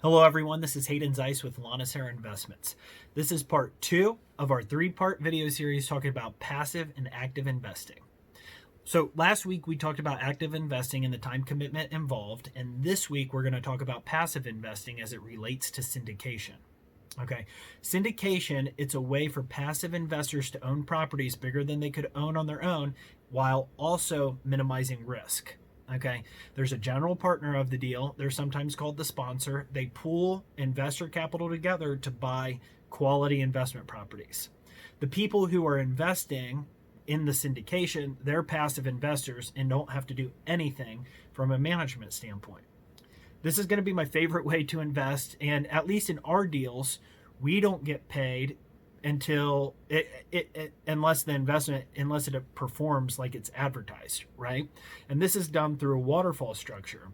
Hello everyone, this is Hayden Zeiss with Lannister Investments. This is part 2 of our 3-part video series talking about passive and active investing. So last week we talked about active investing and the time commitment involved, and this week we're going to talk about passive investing as it relates to syndication. Okay, syndication, it's a way for passive investors to own properties bigger than they could own on their own while also minimizing risk. Okay, there's a general partner of the deal. They're sometimes called the sponsor. They pool investor capital together to buy quality investment properties. The people who are investing in the syndication, they're passive investors and don't have to do anything from a management standpoint. This is going to be my favorite way to invest, and at least in our deals, we don't get paid until unless it performs like it's advertised, right? And this is done through a waterfall structure,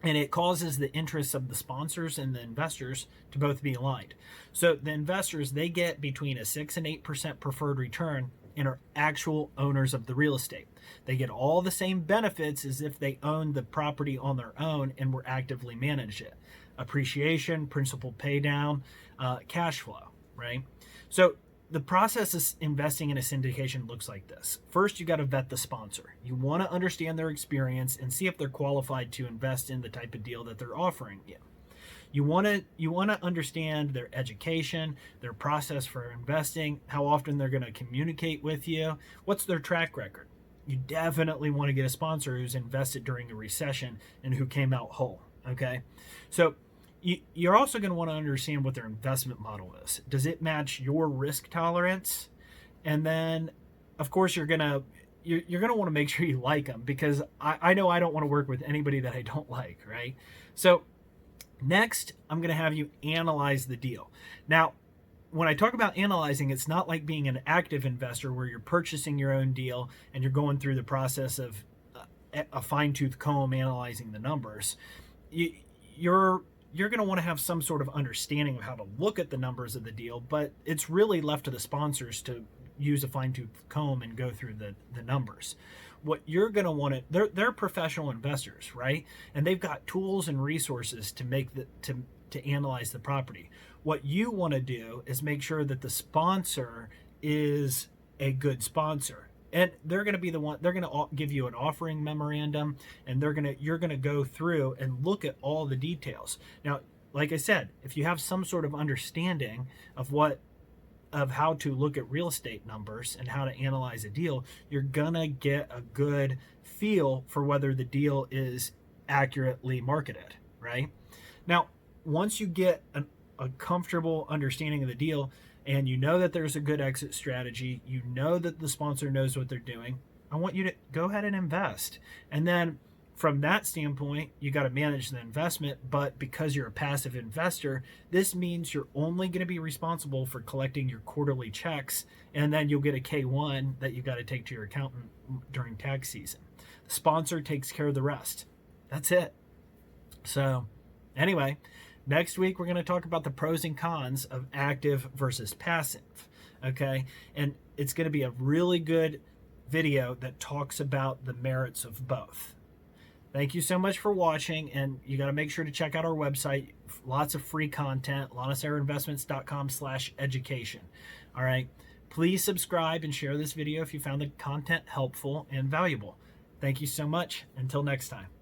and it causes the interests of the sponsors and the investors to both be aligned. So the investors, they get between a 6 and 8% preferred return and are actual owners of the real estate. They get all the same benefits as if they owned the property on their own and were actively managed it. Appreciation, principal pay down, cash flow, right? So the process of investing in a syndication looks like this. First, you got to vet the sponsor. You want to understand their experience and see if they're qualified to invest in the type of deal that they're offering you. You want to understand their education, their process for investing, how often they're going to communicate with you, what's their track record. You definitely want to get a sponsor who's invested during a recession and who came out whole, okay? So you're also going to want to understand what their investment model is. Does it match your risk tolerance? And then, of course, you're going to want to make sure you like them, because I know I don't want to work with anybody that I don't like, right? So next, I'm going to have you analyze the deal. Now, when I talk about analyzing, it's not like being an active investor where you're purchasing your own deal and you're going through the process of a fine-tooth comb analyzing the numbers. You're going to want to have some sort of understanding of how to look at the numbers of the deal, but it's really left to the sponsors to use a fine-tooth comb and go through the numbers. What you're going to want to, they're professional investors, right? And they've got tools and resources to make to analyze the property. What you want to do is make sure that the sponsor is a good sponsor. And they're going to be the one, they're going to give you an offering memorandum, and you're going to go through and look at all the details. Now, like I said, if you have some sort of understanding of how to look at real estate numbers and how to analyze a deal, you're going to get a good feel for whether the deal is accurately marketed, right? Now, once you get a comfortable understanding of the deal, and you know that there's a good exit strategy, you know that the sponsor knows what they're doing, I want you to go ahead and invest. And then from that standpoint, you got to manage the investment, but because you're a passive investor, this means you're only going to be responsible for collecting your quarterly checks, and then you'll get a K-1 that you got to take to your accountant during tax season. The sponsor takes care of the rest. That's it. So anyway, next week, we're going to talk about the pros and cons of active versus passive, okay? And it's going to be a really good video that talks about the merits of both. Thank you so much for watching, and you got to make sure to check out our website. Lots of free content, lannistarinvestments.com/education. All right? Please subscribe and share this video if you found the content helpful and valuable. Thank you so much. Until next time.